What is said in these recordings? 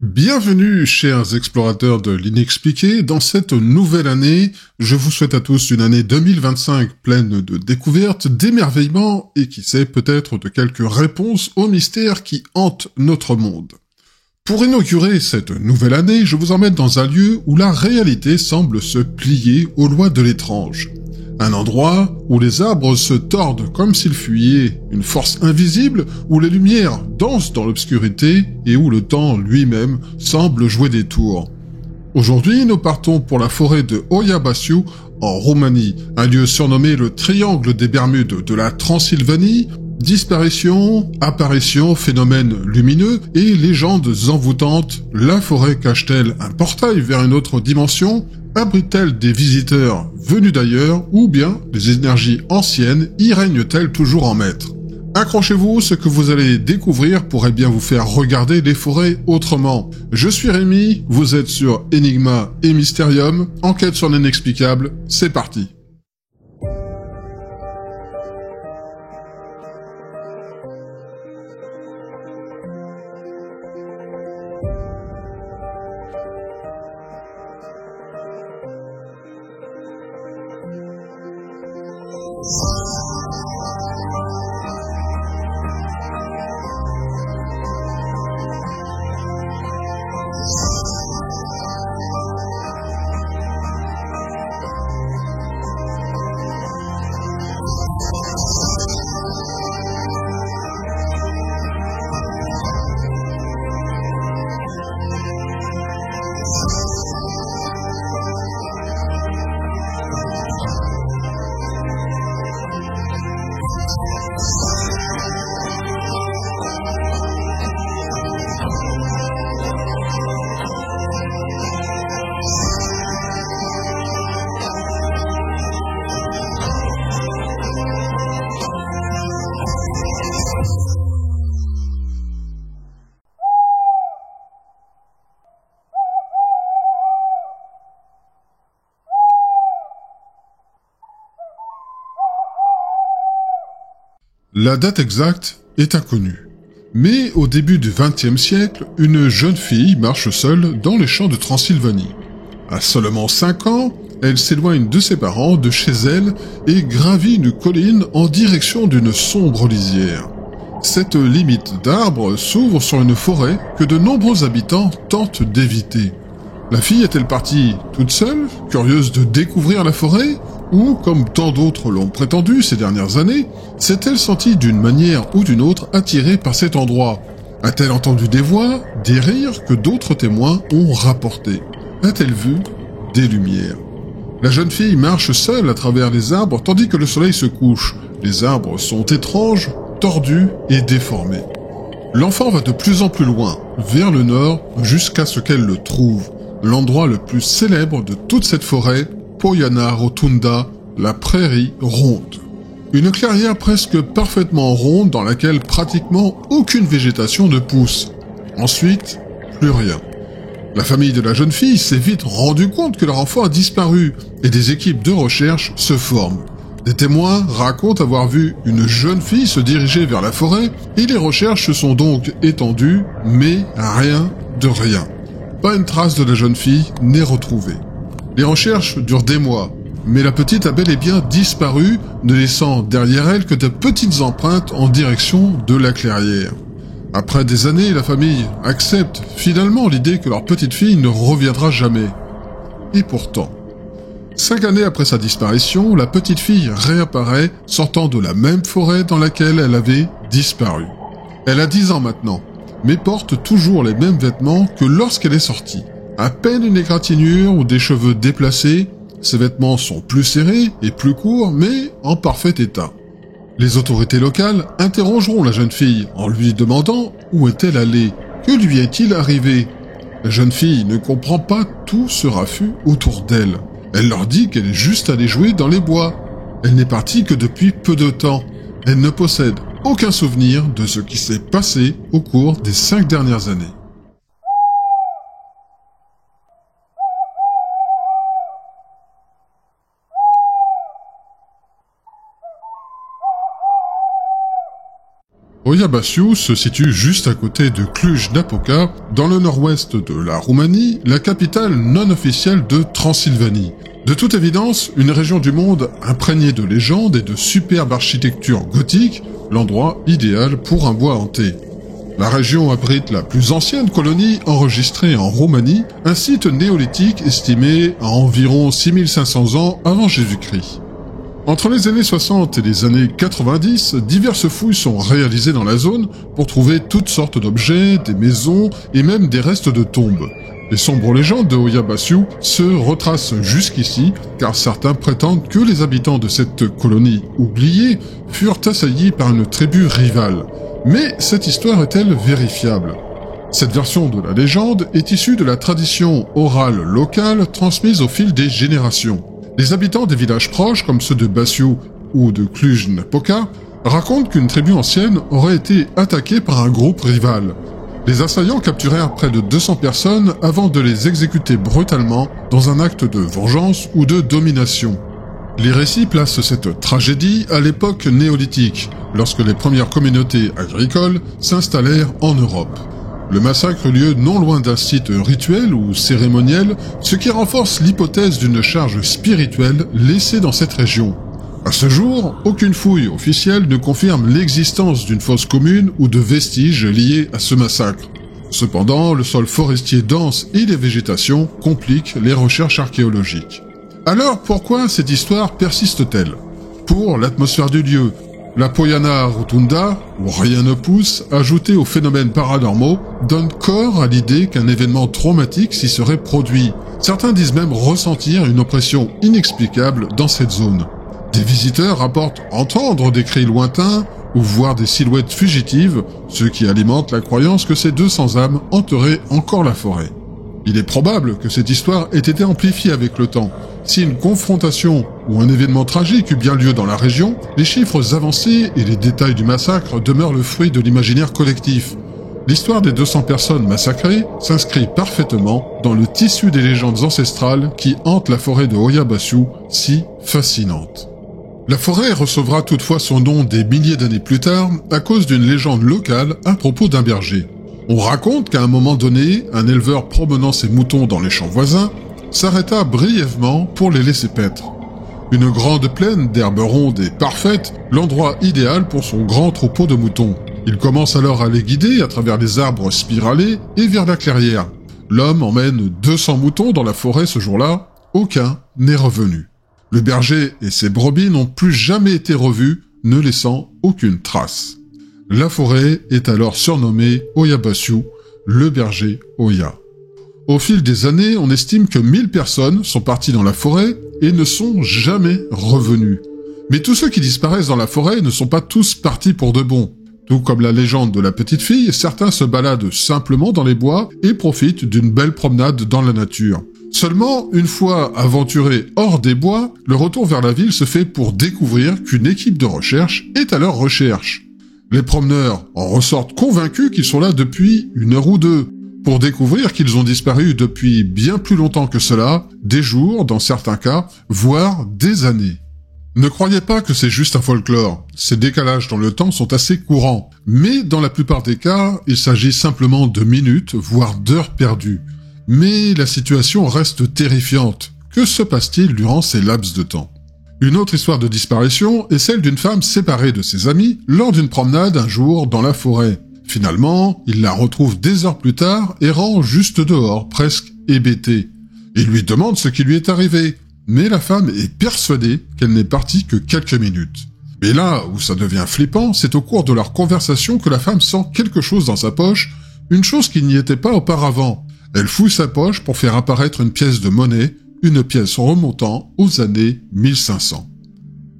Bienvenue, chers explorateurs de l'inexpliqué. Dans cette nouvelle année, je vous souhaite à tous une année 2025 pleine de découvertes, d'émerveillements et qui sait peut-être de quelques réponses aux mystères qui hantent notre monde. Pour inaugurer cette nouvelle année, je vous emmène dans un lieu où la réalité semble se plier aux lois de l'étrange. Un endroit où les arbres se tordent comme s'ils fuyaient une force invisible, où les lumières dansent dans l'obscurité et où le temps lui-même semble jouer des tours. Aujourd'hui, nous partons pour la forêt de Oia-Basiu, en Roumanie, un lieu surnommé le Triangle des Bermudes de la Transylvanie. Disparition, apparition, phénomènes lumineux et légendes envoûtantes, la forêt cache-t-elle un portail vers une autre dimension? Abrite-t-elle des visiteurs venus d'ailleurs, ou bien les énergies anciennes y règnent-elles toujours en maître? Accrochez-vous, ce que vous allez découvrir pourrait bien vous faire regarder les forêts autrement. Je suis Rémi, vous êtes sur Enigma et Mysterium, enquête sur l'inexplicable, c'est parti. La date exacte est inconnue. Mais au début du XXe siècle, une jeune fille marche seule dans les champs de Transylvanie. À seulement 5 ans, elle s'éloigne de ses parents, de chez elle, et gravit une colline en direction d'une sombre lisière. Cette limite d'arbres s'ouvre sur une forêt que de nombreux habitants tentent d'éviter. La fille est-elle partie toute seule, curieuse de découvrir la forêt? Ou, comme tant d'autres l'ont prétendu ces dernières années, s'est-elle sentie d'une manière ou d'une autre attirée par cet endroit? A-t-elle entendu des voix, des rires que d'autres témoins ont rapportés? A-t-elle vu des lumières? La jeune fille marche seule à travers les arbres tandis que le soleil se couche. Les arbres sont étranges, tordus et déformés. L'enfant va de plus en plus loin, vers le nord, jusqu'à ce qu'elle le trouve. L'endroit le plus célèbre de toute cette forêt, Poiana Rotunda, la prairie ronde. Une clairière presque parfaitement ronde dans laquelle pratiquement aucune végétation ne pousse. Ensuite, plus rien. La famille de la jeune fille s'est vite rendu compte que leur enfant a disparu et des équipes de recherche se forment. Des témoins racontent avoir vu une jeune fille se diriger vers la forêt et les recherches se sont donc étendues, mais rien de rien. Pas une trace de la jeune fille n'est retrouvée. Les recherches durent des mois, mais la petite a bel et bien disparu, ne laissant derrière elle que de petites empreintes en direction de la clairière. Après des années, la famille accepte finalement l'idée que leur petite fille ne reviendra jamais. Et pourtant, 5 années après sa disparition, la petite fille réapparaît, sortant de la même forêt dans laquelle elle avait disparu. Elle a 10 ans maintenant, mais porte toujours les mêmes vêtements que lorsqu'elle est sortie. À peine une égratignure ou des cheveux déplacés, ses vêtements sont plus serrés et plus courts, mais en parfait état. Les autorités locales interrogeront la jeune fille en lui demandant où est-elle allée, que lui est-il arrivé. La jeune fille ne comprend pas tout ce raffut autour d'elle. Elle leur dit qu'elle est juste allée jouer dans les bois. Elle n'est partie que depuis peu de temps. Elle ne possède aucun souvenir de ce qui s'est passé au cours des 5 dernières années. Oia-Basiu se situe juste à côté de Cluj-Napoca, dans le nord-ouest de la Roumanie, la capitale non officielle de Transylvanie. De toute évidence, une région du monde imprégnée de légendes et de superbe architecture gothique, l'endroit idéal pour un bois hanté. La région abrite la plus ancienne colonie enregistrée en Roumanie, un site néolithique estimé à environ 6500 ans avant Jésus-Christ. Entre les années 60 et les années 90, diverses fouilles sont réalisées dans la zone pour trouver toutes sortes d'objets, des maisons et même des restes de tombes. Les sombres légendes de Oia-Basiu se retracent jusqu'ici, car certains prétendent que les habitants de cette colonie oubliée furent assaillis par une tribu rivale. Mais cette histoire est-elle vérifiable ? Cette version de la légende est issue de la tradition orale locale transmise au fil des générations. Les habitants des villages proches, comme ceux de Basiu ou de Cluj-Napoca, racontent qu'une tribu ancienne aurait été attaquée par un groupe rival. Les assaillants capturèrent près de 200 personnes avant de les exécuter brutalement dans un acte de vengeance ou de domination. Les récits placent cette tragédie à l'époque néolithique, lorsque les premières communautés agricoles s'installèrent en Europe. Le massacre eut lieu non loin d'un site rituel ou cérémoniel, ce qui renforce l'hypothèse d'une charge spirituelle laissée dans cette région. À ce jour, aucune fouille officielle ne confirme l'existence d'une fosse commune ou de vestiges liés à ce massacre. Cependant, le sol forestier dense et les végétations compliquent les recherches archéologiques. Alors pourquoi cette histoire persiste-t-elle ? Pour l'atmosphère du lieu, la Poiana Rotunda, où rien ne pousse, ajoutée aux phénomènes paranormaux, donne corps à l'idée qu'un événement traumatique s'y serait produit. Certains disent même ressentir une oppression inexplicable dans cette zone. Des visiteurs rapportent entendre des cris lointains ou voir des silhouettes fugitives, ce qui alimente la croyance que ces 200 âmes hanteraient encore la forêt. Il est probable que cette histoire ait été amplifiée avec le temps. Si une confrontation ou un événement tragique eut bien lieu dans la région, les chiffres avancés et les détails du massacre demeurent le fruit de l'imaginaire collectif. L'histoire des 200 personnes massacrées s'inscrit parfaitement dans le tissu des légendes ancestrales qui hantent la forêt de Oia-Basiu, si fascinante. La forêt recevra toutefois son nom des milliers d'années plus tard à cause d'une légende locale à propos d'un berger. On raconte qu'à un moment donné, un éleveur promenant ses moutons dans les champs voisins s'arrêta brièvement pour les laisser paître. Une grande plaine d'herbes rondes et parfaites, l'endroit idéal pour son grand troupeau de moutons. Il commence alors à les guider à travers les arbres spiralés et vers la clairière. L'homme emmène 200 moutons dans la forêt ce jour-là, aucun n'est revenu. Le berger et ses brebis n'ont plus jamais été revus, ne laissant aucune trace. La forêt est alors surnommée Oia-Basiu, le berger Oia. Au fil des années, on estime que 1000 personnes sont parties dans la forêt et ne sont jamais revenues. Mais tous ceux qui disparaissent dans la forêt ne sont pas tous partis pour de bon. Tout comme la légende de la petite fille, certains se baladent simplement dans les bois et profitent d'une belle promenade dans la nature. Seulement, une fois aventurés hors des bois, le retour vers la ville se fait pour découvrir qu'une équipe de recherche est à leur recherche. Les promeneurs en ressortent convaincus qu'ils sont là depuis 1 heure ou 2, pour découvrir qu'ils ont disparu depuis bien plus longtemps que cela, des jours dans certains cas, voire des années. Ne croyez pas que c'est juste un folklore, ces décalages dans le temps sont assez courants, mais dans la plupart des cas, il s'agit simplement de minutes, voire d'heures perdues. Mais la situation reste terrifiante. Que se passe-t-il durant ces laps de temps ? Une autre histoire de disparition est celle d'une femme séparée de ses amis lors d'une promenade un jour dans la forêt. Finalement, il la retrouve des heures plus tard, errant juste dehors, presque hébétée. Il lui demande ce qui lui est arrivé, mais la femme est persuadée qu'elle n'est partie que quelques minutes. Mais là où ça devient flippant, c'est au cours de leur conversation que la femme sent quelque chose dans sa poche, une chose qui n'y était pas auparavant. Elle fouille sa poche pour faire apparaître une pièce de monnaie, une pièce remontant aux années 1500.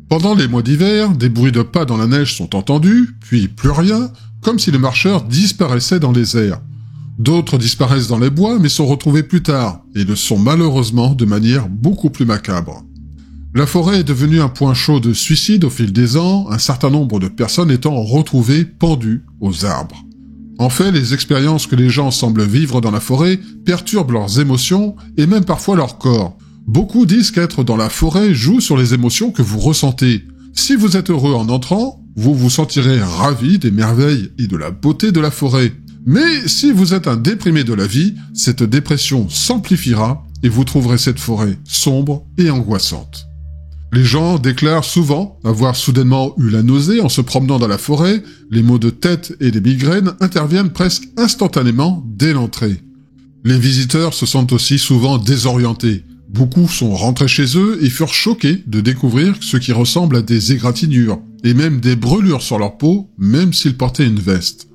Pendant les mois d'hiver, des bruits de pas dans la neige sont entendus, puis plus rien, comme si les marcheurs disparaissaient dans les airs. D'autres disparaissent dans les bois, mais sont retrouvés plus tard, et le sont malheureusement de manière beaucoup plus macabre. La forêt est devenue un point chaud de suicide au fil des ans, un certain nombre de personnes étant retrouvées pendues aux arbres. En fait, les expériences que les gens semblent vivre dans la forêt perturbent leurs émotions et même parfois leur corps. Beaucoup disent qu'être dans la forêt joue sur les émotions que vous ressentez. Si vous êtes heureux en entrant, vous vous sentirez ravi des merveilles et de la beauté de la forêt. Mais si vous êtes un déprimé de la vie, cette dépression s'amplifiera et vous trouverez cette forêt sombre et angoissante. Les gens déclarent souvent avoir soudainement eu la nausée en se promenant dans la forêt, les maux de tête et les migraines interviennent presque instantanément dès l'entrée. Les visiteurs se sentent aussi souvent désorientés. Beaucoup sont rentrés chez eux et furent choqués de découvrir ce qui ressemble à des égratignures, et même des brûlures sur leur peau, même s'ils portaient une veste.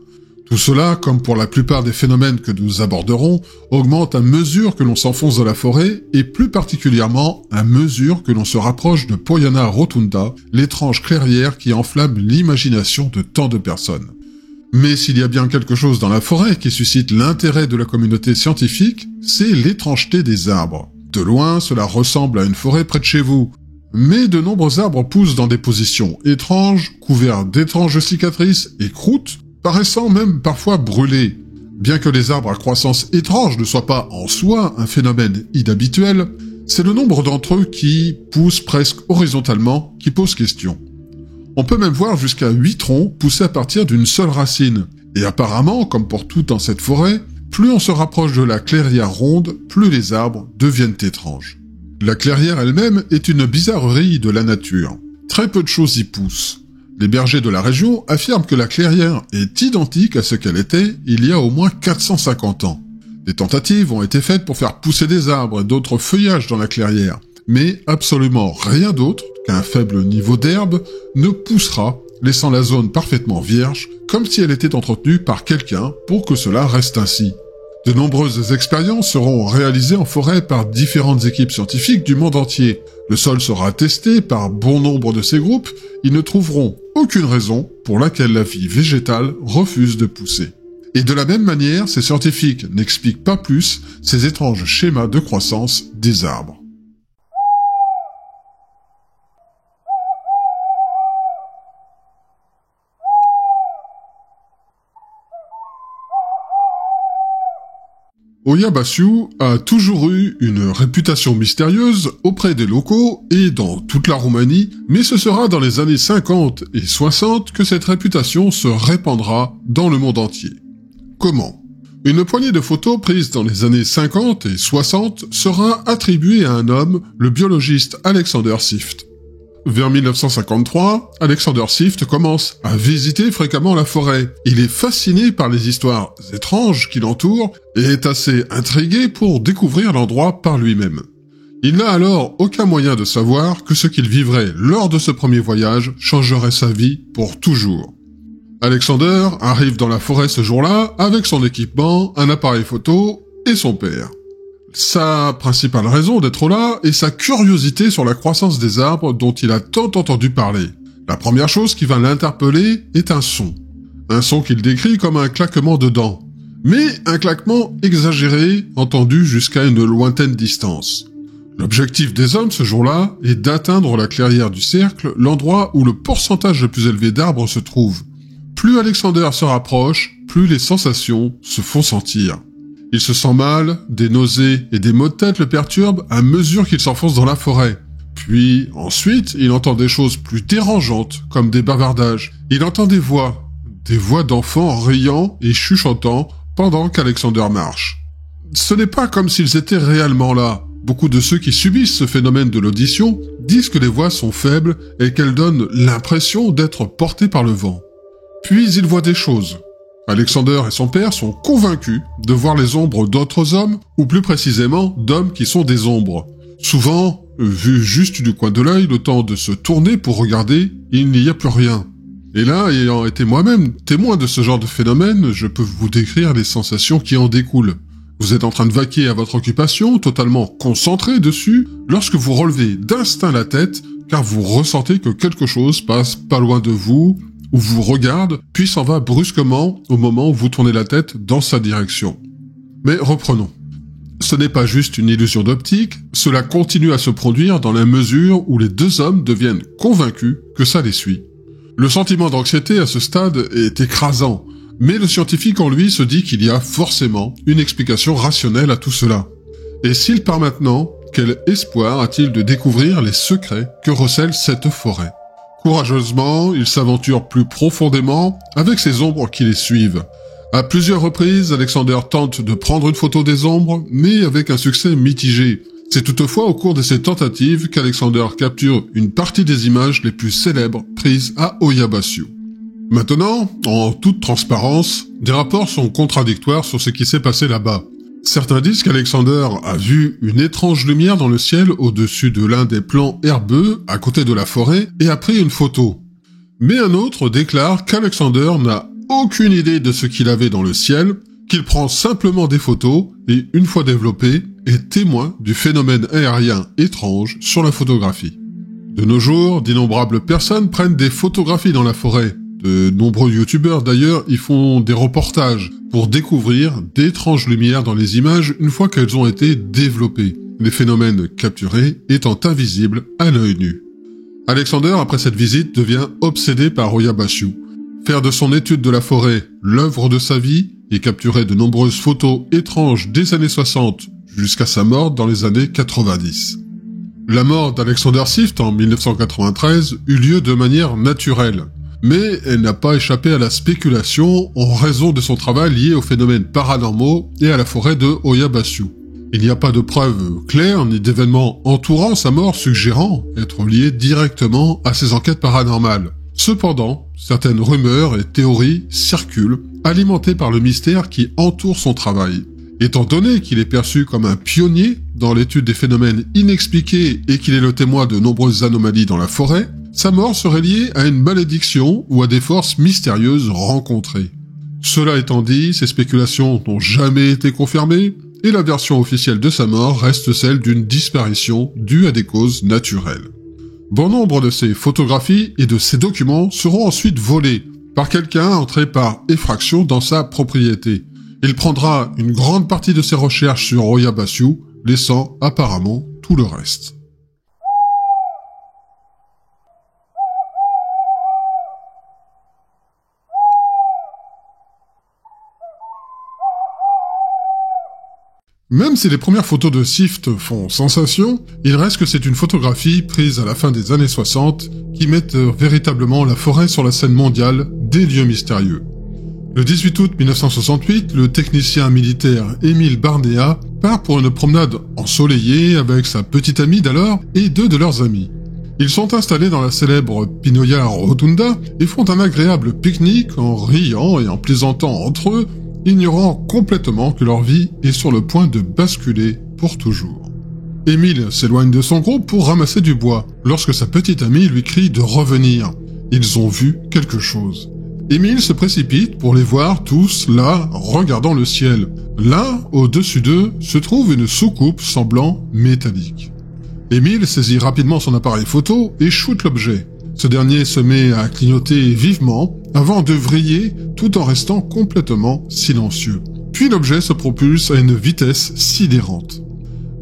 Tout cela, comme pour la plupart des phénomènes que nous aborderons, augmente à mesure que l'on s'enfonce dans la forêt, et plus particulièrement à mesure que l'on se rapproche de Poiana Rotunda, l'étrange clairière qui enflamme l'imagination de tant de personnes. Mais s'il y a bien quelque chose dans la forêt qui suscite l'intérêt de la communauté scientifique, c'est l'étrangeté des arbres. De loin, cela ressemble à une forêt près de chez vous. Mais de nombreux arbres poussent dans des positions étranges, couverts d'étranges cicatrices et croûtes, paraissant même parfois brûlés. Bien que les arbres à croissance étrange ne soient pas en soi un phénomène inhabituel, c'est le nombre d'entre eux qui poussent presque horizontalement qui pose question. On peut même voir jusqu'à 8 troncs poussés à partir d'une seule racine. Et apparemment, comme pour tout dans cette forêt, plus on se rapproche de la clairière ronde, plus les arbres deviennent étranges. La clairière elle-même est une bizarrerie de la nature. Très peu de choses y poussent. Les bergers de la région affirment que la clairière est identique à ce qu'elle était il y a au moins 450 ans. Des tentatives ont été faites pour faire pousser des arbres et d'autres feuillages dans la clairière, mais absolument rien d'autre qu'un faible niveau d'herbe ne poussera, laissant la zone parfaitement vierge, comme si elle était entretenue par quelqu'un pour que cela reste ainsi. De nombreuses expériences seront réalisées en forêt par différentes équipes scientifiques du monde entier. Le sol sera testé par bon nombre de ces groupes, ils ne trouveront aucune raison pour laquelle la vie végétale refuse de pousser. Et de la même manière, ces scientifiques n'expliquent pas plus ces étranges schémas de croissance des arbres. Oyabashu a toujours eu une réputation mystérieuse auprès des locaux et dans toute la Roumanie, mais ce sera dans les années 50 et 60 que cette réputation se répandra dans le monde entier. Comment ? Une poignée de photos prises dans les années 50 et 60 sera attribuée à un homme, le biologiste Alexander Sift. Vers 1953, Alexander Sift commence à visiter fréquemment la forêt. Il est fasciné par les histoires étranges qui l'entourent et est assez intrigué pour découvrir l'endroit par lui-même. Il n'a alors aucun moyen de savoir que ce qu'il vivrait lors de ce premier voyage changerait sa vie pour toujours. Alexander arrive dans la forêt ce jour-là avec son équipement, un appareil photo et son père. Sa principale raison d'être là est sa curiosité sur la croissance des arbres dont il a tant entendu parler. La première chose qui va l'interpeller est un son. Un son qu'il décrit comme un claquement de dents. Mais un claquement exagéré, entendu jusqu'à une lointaine distance. L'objectif des hommes ce jour-là est d'atteindre la clairière du cercle, l'endroit où le pourcentage le plus élevé d'arbres se trouve. Plus Alexander se rapproche, plus les sensations se font sentir. Il se sent mal, des nausées et des maux de tête le perturbent à mesure qu'il s'enfonce dans la forêt. Puis, ensuite, il entend des choses plus dérangeantes, comme des bavardages. Il entend des voix d'enfants riant et chuchotant pendant qu'Alexander marche. Ce n'est pas comme s'ils étaient réellement là. Beaucoup de ceux qui subissent ce phénomène de l'audition disent que les voix sont faibles et qu'elles donnent l'impression d'être portées par le vent. Puis il voit des choses. Alexander et son père sont convaincus de voir les ombres d'autres hommes, ou plus précisément d'hommes qui sont des ombres. Souvent, vu juste du coin de l'œil, le temps de se tourner pour regarder, il n'y a plus rien. Et là, ayant été moi-même témoin de ce genre de phénomène, je peux vous décrire les sensations qui en découlent. Vous êtes en train de vaquer à votre occupation, totalement concentré dessus, lorsque vous relevez d'instinct la tête, car vous ressentez que quelque chose passe pas loin de vous, ou vous regarde, puis s'en va brusquement au moment où vous tournez la tête dans sa direction. Mais reprenons. Ce n'est pas juste une illusion d'optique, cela continue à se produire dans la mesure où les deux hommes deviennent convaincus que ça les suit. Le sentiment d'anxiété à ce stade est écrasant, mais le scientifique en lui se dit qu'il y a forcément une explication rationnelle à tout cela. Et s'il part maintenant, quel espoir a-t-il de découvrir les secrets que recèle cette forêt ? Courageusement, il s'aventure plus profondément avec ces ombres qui les suivent. À plusieurs reprises, Alexander tente de prendre une photo des ombres, mais avec un succès mitigé. C'est toutefois au cours de ces tentatives qu'Alexander capture une partie des images les plus célèbres prises à Oyabashu. Maintenant, en toute transparence, des rapports sont contradictoires sur ce qui s'est passé là-bas. Certains disent qu'Alexander a vu une étrange lumière dans le ciel au-dessus de l'un des plans herbeux à côté de la forêt et a pris une photo. Mais un autre déclare qu'Alexander n'a aucune idée de ce qu'il avait dans le ciel, qu'il prend simplement des photos et, une fois développé, est témoin du phénomène aérien étrange sur la photographie. De nos jours, d'innombrables personnes prennent des photographies dans la forêt. De nombreux youtubeurs d'ailleurs y font des reportages pour découvrir d'étranges lumières dans les images une fois qu'elles ont été développées, les phénomènes capturés étant invisibles à l'œil nu. Alexander, après cette visite, devient obsédé par Oyabashu. Faire de son étude de la forêt l'œuvre de sa vie et capturer de nombreuses photos étranges des années 60 jusqu'à sa mort dans les années 90. La mort d'Alexander Swift en 1993 eut lieu de manière naturelle. Mais elle n'a pas échappé à la spéculation en raison de son travail lié aux phénomènes paranormaux et à la forêt de Oyabashu. Il n'y a pas de preuves claires ni d'événements entourant sa mort suggérant être liés directement à ces enquêtes paranormales. Cependant, certaines rumeurs et théories circulent, alimentées par le mystère qui entoure son travail. Étant donné qu'il est perçu comme un pionnier dans l'étude des phénomènes inexpliqués et qu'il est le témoin de nombreuses anomalies dans la forêt, sa mort serait liée à une malédiction ou à des forces mystérieuses rencontrées. Cela étant dit, ces spéculations n'ont jamais été confirmées, et la version officielle de sa mort reste celle d'une disparition due à des causes naturelles. Bon nombre de ces photographies et de ces documents seront ensuite volés par quelqu'un entré par effraction dans sa propriété. Il prendra une grande partie de ses recherches sur Oyabashu, laissant apparemment tout le reste. Même si les premières photos de Swift font sensation, il reste que c'est une photographie prise à la fin des années 60 qui met véritablement la forêt sur la scène mondiale des lieux mystérieux. Le 18 août 1968, le technicien militaire Émile Barnéat part pour une promenade ensoleillée avec sa petite amie d'alors et deux de leurs amis. Ils sont installés dans la célèbre Pinoya Rotunda et font un agréable pique-nique en riant et en plaisantant entre eux, ignorant complètement que leur vie est sur le point de basculer pour toujours. Émile s'éloigne de son groupe pour ramasser du bois, lorsque sa petite amie lui crie de revenir. Ils ont vu quelque chose. Émile se précipite pour les voir tous là, regardant le ciel. Là, au-dessus d'eux, se trouve une soucoupe semblant métallique. Émile saisit rapidement son appareil photo et shoote l'objet. Ce dernier se met à clignoter vivement avant de vriller tout en restant complètement silencieux. Puis l'objet se propulse à une vitesse sidérante.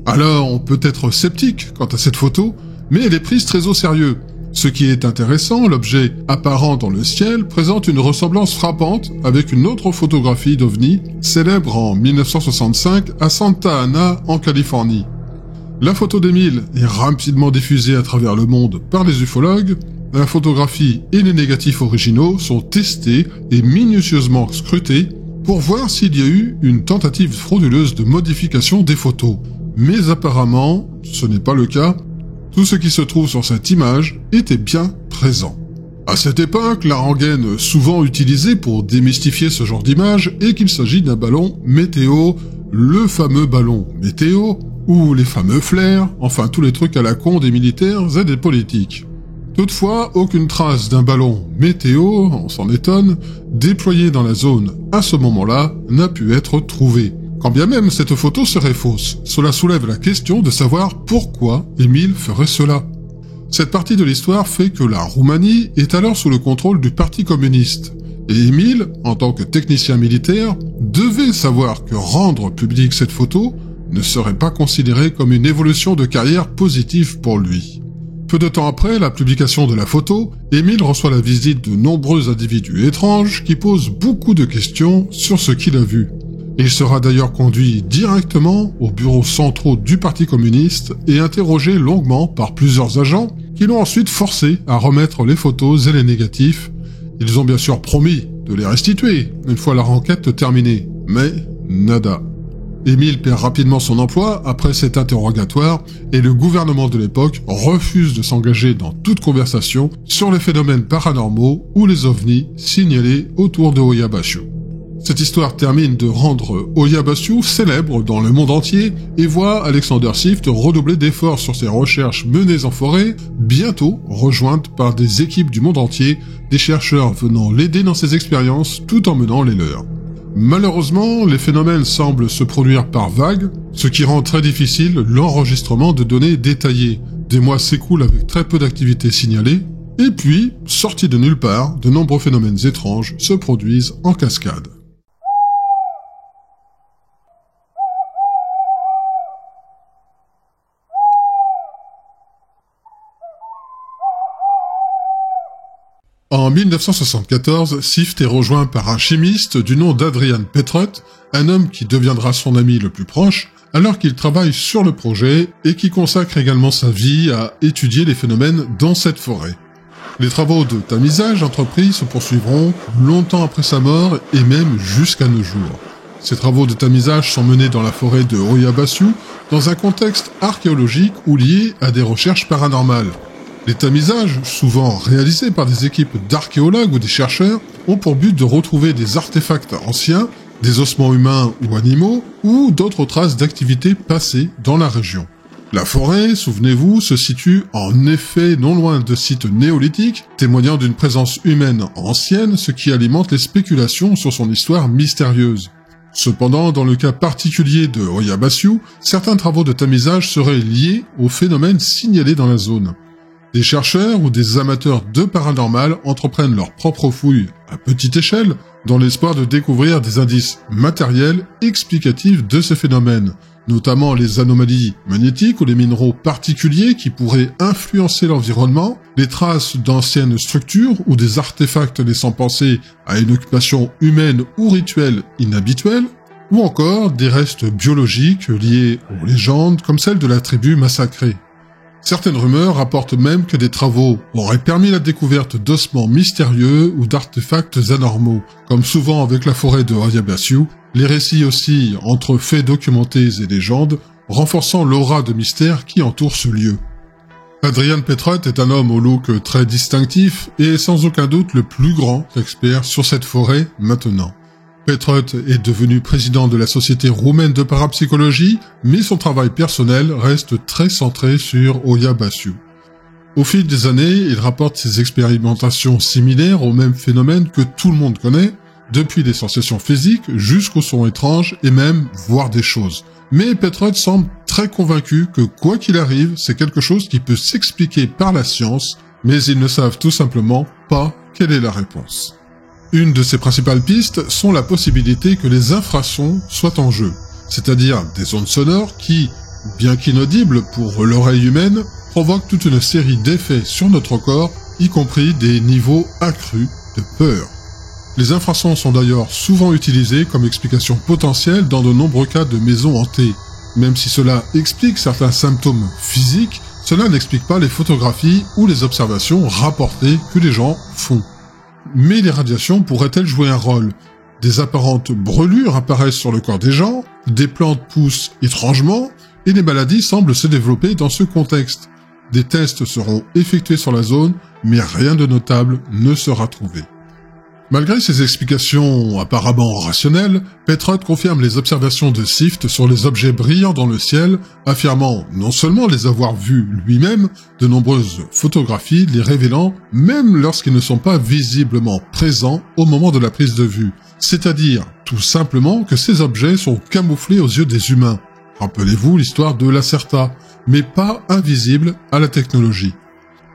Alors on peut être sceptique quant à cette photo, mais elle est prise très au sérieux. Ce qui est intéressant, l'objet apparent dans le ciel présente une ressemblance frappante avec une autre photographie d'OVNI célèbre en 1965 à Santa Ana en Californie. La photo d'Émile est rapidement diffusée à travers le monde par les ufologues. La photographie et les négatifs originaux sont testés et minutieusement scrutés pour voir s'il y a eu une tentative frauduleuse de modification des photos. Mais apparemment, ce n'est pas le cas. Tout ce qui se trouve sur cette image était bien présent. À cette époque, la rengaine souvent utilisée pour démystifier ce genre d'image est qu'il s'agit d'un ballon météo, le fameux ballon météo, ou les fameux flares, enfin tous les trucs à la con des militaires et des politiques. Toutefois, aucune trace d'un ballon météo, on s'en étonne, déployé dans la zone à ce moment-là, n'a pu être trouvée. Quand bien même cette photo serait fausse, cela soulève la question de savoir pourquoi Émile ferait cela. Cette partie de l'histoire fait que la Roumanie est alors sous le contrôle du Parti communiste, et Émile, en tant que technicien militaire, devait savoir que rendre publique cette photo ne serait pas considéré comme une évolution de carrière positive pour lui. Peu de temps après la publication de la photo, Émile reçoit la visite de nombreux individus étranges qui posent beaucoup de questions sur ce qu'il a vu. Il sera d'ailleurs conduit directement aux bureaux centraux du Parti communiste et interrogé longuement par plusieurs agents qui l'ont ensuite forcé à remettre les photos et les négatifs. Ils ont bien sûr promis de les restituer une fois leur enquête terminée, mais nada. Émile perd rapidement son emploi après cet interrogatoire et le gouvernement de l'époque refuse de s'engager dans toute conversation sur les phénomènes paranormaux ou les ovnis signalés autour de Oyabashu. Cette histoire termine de rendre Oyabashu célèbre dans le monde entier et voit Alexander Swift redoubler d'efforts sur ses recherches menées en forêt, bientôt rejointes par des équipes du monde entier, des chercheurs venant l'aider dans ses expériences tout en menant les leurs. Malheureusement, les phénomènes semblent se produire par vagues, ce qui rend très difficile l'enregistrement de données détaillées. Des mois s'écoulent avec très peu d'activités signalées, et puis, sortis de nulle part, de nombreux phénomènes étranges se produisent en cascade. En 1974, Swift est rejoint par un chimiste du nom d'Adrian Petrut, un homme qui deviendra son ami le plus proche, alors qu'il travaille sur le projet et qui consacre également sa vie à étudier les phénomènes dans cette forêt. Les travaux de tamisage entrepris se poursuivront longtemps après sa mort et même jusqu'à nos jours. Ces travaux de tamisage sont menés dans la forêt de Oyabashu, dans un contexte archéologique ou lié à des recherches paranormales. Les tamisages, souvent réalisés par des équipes d'archéologues ou des chercheurs, ont pour but de retrouver des artefacts anciens, des ossements humains ou animaux, ou d'autres traces d'activités passées dans la région. La forêt, souvenez-vous, se situe en effet non loin de sites néolithiques, témoignant d'une présence humaine ancienne, ce qui alimente les spéculations sur son histoire mystérieuse. Cependant, dans le cas particulier de Oyabashu, certains travaux de tamisage seraient liés aux phénomènes signalés dans la zone. Des chercheurs ou des amateurs de paranormal entreprennent leurs propres fouilles à petite échelle dans l'espoir de découvrir des indices matériels explicatifs de ces phénomènes, notamment les anomalies magnétiques ou les minéraux particuliers qui pourraient influencer l'environnement, les traces d'anciennes structures ou des artefacts laissant penser à une occupation humaine ou rituelle inhabituelle, ou encore des restes biologiques liés aux légendes comme celle de la tribu massacrée. Certaines rumeurs rapportent même que des travaux auraient permis la découverte d'ossements mystérieux ou d'artefacts anormaux. Comme souvent avec la forêt de Oyabashu, les récits oscillent entre faits documentés et légendes, renforçant l'aura de mystère qui entoure ce lieu. Adrian Petrut est un homme au look très distinctif et est sans aucun doute le plus grand expert sur cette forêt maintenant. Petrut est devenu président de la Société roumaine de parapsychologie, mais son travail personnel reste très centré sur Oyabashu. Au fil des années, il rapporte ses expérimentations similaires aux mêmes phénomènes que tout le monde connaît, depuis des sensations physiques jusqu'aux sons étranges et même voir des choses. Mais Petrut semble très convaincu que quoi qu'il arrive, c'est quelque chose qui peut s'expliquer par la science, mais ils ne savent tout simplement pas quelle est la réponse. Une de ses principales pistes sont la possibilité que les infrasons soient en jeu, c'est-à-dire des ondes sonores qui, bien qu'inaudibles pour l'oreille humaine, provoquent toute une série d'effets sur notre corps, y compris des niveaux accrus de peur. Les infrasons sont d'ailleurs souvent utilisés comme explication potentielle dans de nombreux cas de maisons hantées. Même si cela explique certains symptômes physiques, cela n'explique pas les photographies ou les observations rapportées que les gens font. Mais les radiations pourraient-elles jouer un rôle? Des apparentes brûlures apparaissent sur le corps des gens, des plantes poussent étrangement, et les maladies semblent se développer dans ce contexte. Des tests seront effectués sur la zone, mais rien de notable ne sera trouvé. Malgré ces explications apparemment rationnelles, Petrut confirme les observations de Swift sur les objets brillants dans le ciel, affirmant non seulement les avoir vus lui-même, de nombreuses photographies les révélant même lorsqu'ils ne sont pas visiblement présents au moment de la prise de vue, c'est-à-dire tout simplement que ces objets sont camouflés aux yeux des humains. Rappelez-vous l'histoire de Lacerta, mais pas invisibles à la technologie.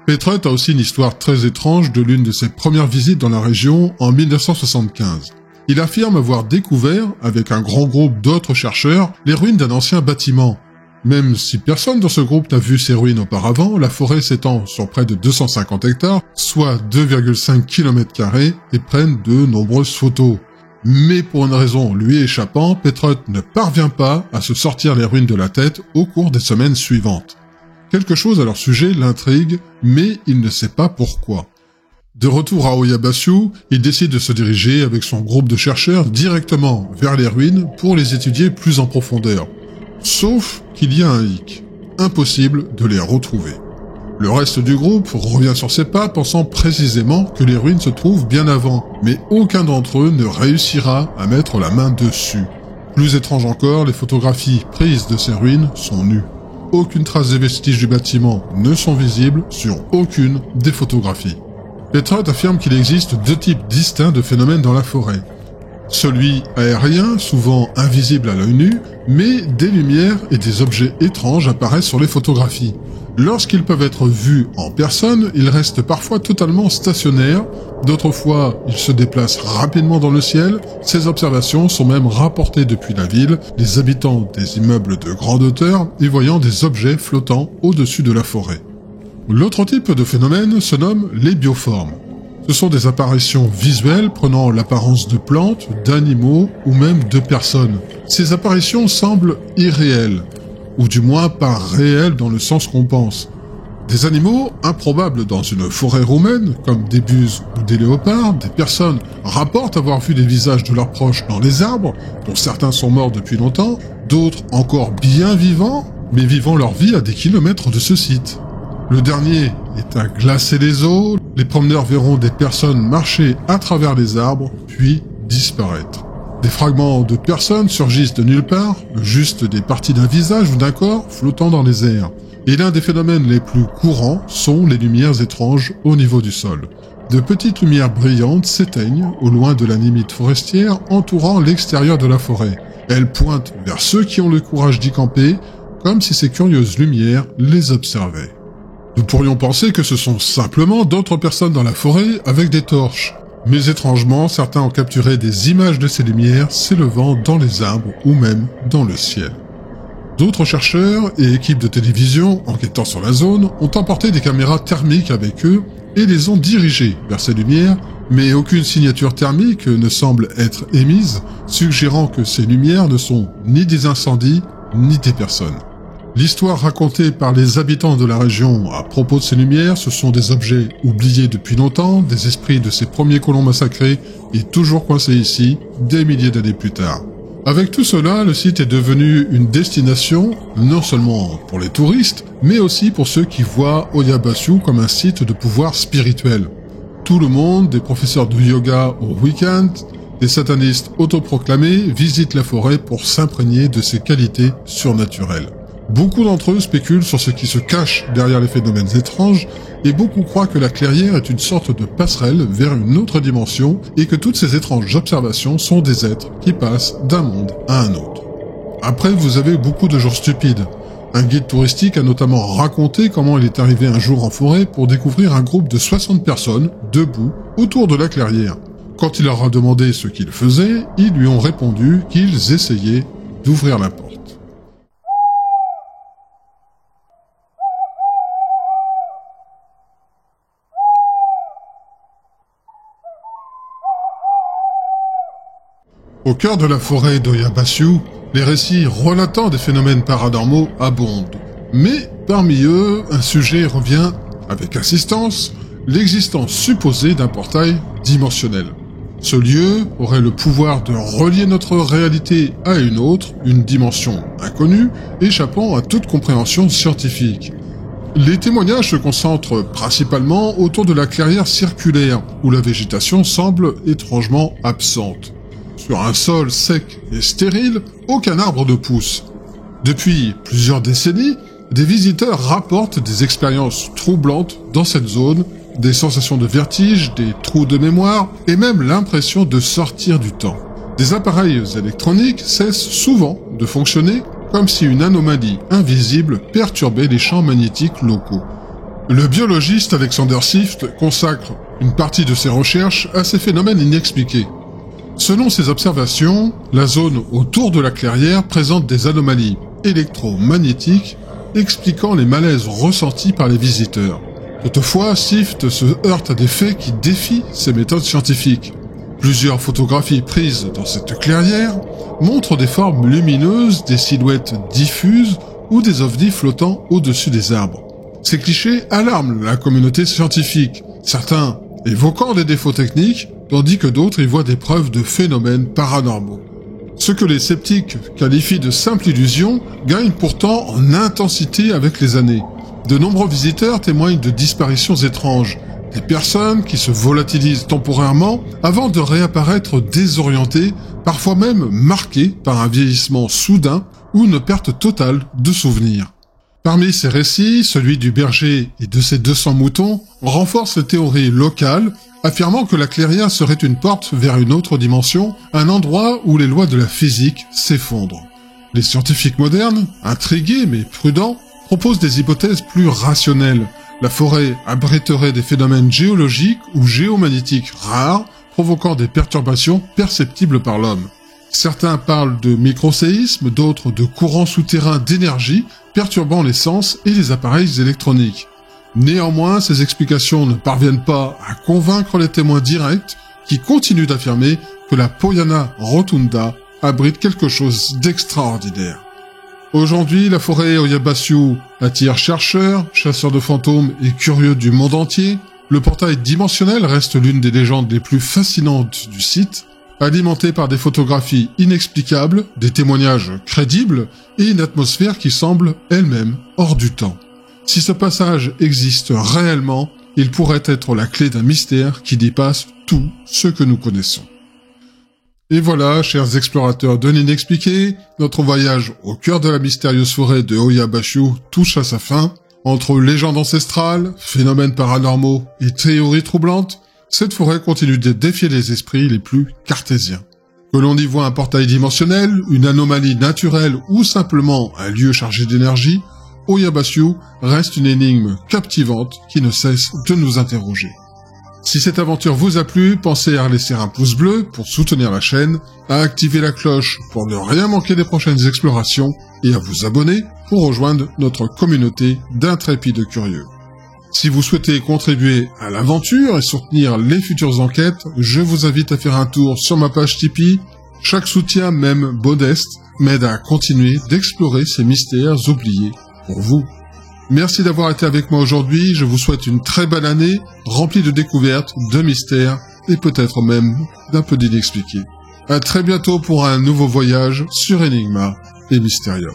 Petrut a aussi une histoire très étrange de l'une de ses premières visites dans la région en 1975. Il affirme avoir découvert, avec un grand groupe d'autres chercheurs, les ruines d'un ancien bâtiment. Même si personne dans ce groupe n'a vu ces ruines auparavant, la forêt s'étend sur près de 250 hectares, soit 2,5 km² et prennent de nombreuses photos. Mais pour une raison lui échappant, Petrut ne parvient pas à se sortir les ruines de la tête au cours des semaines suivantes. Quelque chose à leur sujet l'intrigue, mais il ne sait pas pourquoi. De retour à Oyabashu, il décide de se diriger avec son groupe de chercheurs directement vers les ruines pour les étudier plus en profondeur. Sauf qu'il y a un hic. Impossible de les retrouver. Le reste du groupe revient sur ses pas pensant précisément que les ruines se trouvent bien avant, mais aucun d'entre eux ne réussira à mettre la main dessus. Plus étrange encore, les photographies prises de ces ruines sont nues. Aucune trace des vestiges du bâtiment ne sont visibles sur aucune des photographies. Petrott affirme qu'il existe deux types distincts de phénomènes dans la forêt. Celui aérien, souvent invisible à l'œil nu, mais des lumières et des objets étranges apparaissent sur les photographies. Lorsqu'ils peuvent être vus en personne, ils restent parfois totalement stationnaires, d'autres fois ils se déplacent rapidement dans le ciel. Ces observations sont même rapportées depuis la ville, les habitants des immeubles de grande hauteur y voyant des objets flottant au-dessus de la forêt. L'autre type de phénomène se nomme les bioformes. Ce sont des apparitions visuelles prenant l'apparence de plantes, d'animaux ou même de personnes. Ces apparitions semblent irréelles, ou du moins pas réelles dans le sens qu'on pense. Des animaux improbables dans une forêt roumaine, comme des buses ou des léopards, des personnes rapportent avoir vu des visages de leurs proches dans les arbres, dont certains sont morts depuis longtemps, d'autres encore bien vivants, mais vivant leur vie à des kilomètres de ce site. Le dernier est à glacer les eaux, les promeneurs verront des personnes marcher à travers les arbres, puis disparaître. Des fragments de personnes surgissent de nulle part, juste des parties d'un visage ou d'un corps flottant dans les airs. Et l'un des phénomènes les plus courants sont les lumières étranges au niveau du sol. De petites lumières brillantes s'éteignent au loin de la limite forestière entourant l'extérieur de la forêt. Elles pointent vers ceux qui ont le courage d'y camper, comme si ces curieuses lumières les observaient. Nous pourrions penser que ce sont simplement d'autres personnes dans la forêt avec des torches. Mais étrangement, certains ont capturé des images de ces lumières s'élevant dans les arbres ou même dans le ciel. D'autres chercheurs et équipes de télévision enquêtant sur la zone ont emporté des caméras thermiques avec eux et les ont dirigées vers ces lumières, mais aucune signature thermique ne semble être émise, suggérant que ces lumières ne sont ni des incendies ni des personnes. L'histoire racontée par les habitants de la région à propos de ces lumières, ce sont des objets oubliés depuis longtemps, des esprits de ces premiers colons massacrés et toujours coincés ici, des milliers d'années plus tard. Avec tout cela, le site est devenu une destination, non seulement pour les touristes, mais aussi pour ceux qui voient Oyabashu comme un site de pouvoir spirituel. Tout le monde, des professeurs de yoga au week-end, des satanistes autoproclamés, visitent la forêt pour s'imprégner de ses qualités surnaturelles. Beaucoup d'entre eux spéculent sur ce qui se cache derrière les phénomènes étranges, et beaucoup croient que la clairière est une sorte de passerelle vers une autre dimension, et que toutes ces étranges observations sont des êtres qui passent d'un monde à un autre. Après, vous avez beaucoup de jours stupides. Un guide touristique a notamment raconté comment il est arrivé un jour en forêt pour découvrir un groupe de 60 personnes, debout, autour de la clairière. Quand il leur a demandé ce qu'ils faisaient, ils lui ont répondu qu'ils essayaient d'ouvrir la porte. Au cœur de la forêt d'Oyabashu, les récits relatant des phénomènes paranormaux abondent. Mais parmi eux, un sujet revient avec insistance, l'existence supposée d'un portail dimensionnel. Ce lieu aurait le pouvoir de relier notre réalité à une autre, une dimension inconnue, échappant à toute compréhension scientifique. Les témoignages se concentrent principalement autour de la clairière circulaire, où la végétation semble étrangement absente. Sur un sol sec et stérile, aucun arbre ne pousse. Depuis plusieurs décennies, des visiteurs rapportent des expériences troublantes dans cette zone, des sensations de vertige, des trous de mémoire et même l'impression de sortir du temps. Des appareils électroniques cessent souvent de fonctionner comme si une anomalie invisible perturbait les champs magnétiques locaux. Le biologiste Alexander Sift consacre une partie de ses recherches à ces phénomènes inexpliqués. Selon ses observations, la zone autour de la clairière présente des anomalies électromagnétiques expliquant les malaises ressentis par les visiteurs. Toutefois, Sift se heurte à des faits qui défient ses méthodes scientifiques. Plusieurs photographies prises dans cette clairière montrent des formes lumineuses, des silhouettes diffuses ou des ovnis flottant au-dessus des arbres. Ces clichés alarment la communauté scientifique, certains évoquant des défauts techniques, tandis que d'autres y voient des preuves de phénomènes paranormaux. Ce que les sceptiques qualifient de simple illusion gagne pourtant en intensité avec les années. De nombreux visiteurs témoignent de disparitions étranges, des personnes qui se volatilisent temporairement avant de réapparaître désorientées, parfois même marquées par un vieillissement soudain ou une perte totale de souvenirs. Parmi ces récits, celui du berger et de ses 200 moutons renforce les théories locales, affirmant que la clairière serait une porte vers une autre dimension, un endroit où les lois de la physique s'effondrent. Les scientifiques modernes, intrigués mais prudents, proposent des hypothèses plus rationnelles. La forêt abriterait des phénomènes géologiques ou géomagnétiques rares, provoquant des perturbations perceptibles par l'homme. Certains parlent de microséismes, d'autres de courants souterrains d'énergie perturbant les sens et les appareils électroniques. Néanmoins, ces explications ne parviennent pas à convaincre les témoins directs qui continuent d'affirmer que la Poyana Rotunda abrite quelque chose d'extraordinaire. Aujourd'hui, la forêt Oyabashu attire chercheurs, chasseurs de fantômes et curieux du monde entier. Le portail dimensionnel reste l'une des légendes les plus fascinantes du site, alimenté par des photographies inexplicables, des témoignages crédibles et une atmosphère qui semble elle-même hors du temps. Si ce passage existe réellement, il pourrait être la clé d'un mystère qui dépasse tout ce que nous connaissons. Et voilà, chers explorateurs de l'inexpliqué, notre voyage au cœur de la mystérieuse forêt de Oyabashu touche à sa fin. Entre légendes ancestrales, phénomènes paranormaux et théories troublantes, cette forêt continue de défier les esprits les plus cartésiens. Que l'on y voit un portail dimensionnel, une anomalie naturelle ou simplement un lieu chargé d'énergie, Oyabashu reste une énigme captivante qui ne cesse de nous interroger. Si cette aventure vous a plu, pensez à laisser un pouce bleu pour soutenir la chaîne, à activer la cloche pour ne rien manquer des prochaines explorations et à vous abonner pour rejoindre notre communauté d'intrépides curieux. Si vous souhaitez contribuer à l'aventure et soutenir les futures enquêtes, je vous invite à faire un tour sur ma page Tipeee. Chaque soutien, même modeste, m'aide à continuer d'explorer ces mystères oubliés pour vous. Merci d'avoir été avec moi aujourd'hui, je vous souhaite une très belle année, remplie de découvertes, de mystères, et peut-être même d'un peu d'inexpliqué. À très bientôt pour un nouveau voyage sur Enigma et Mysterium.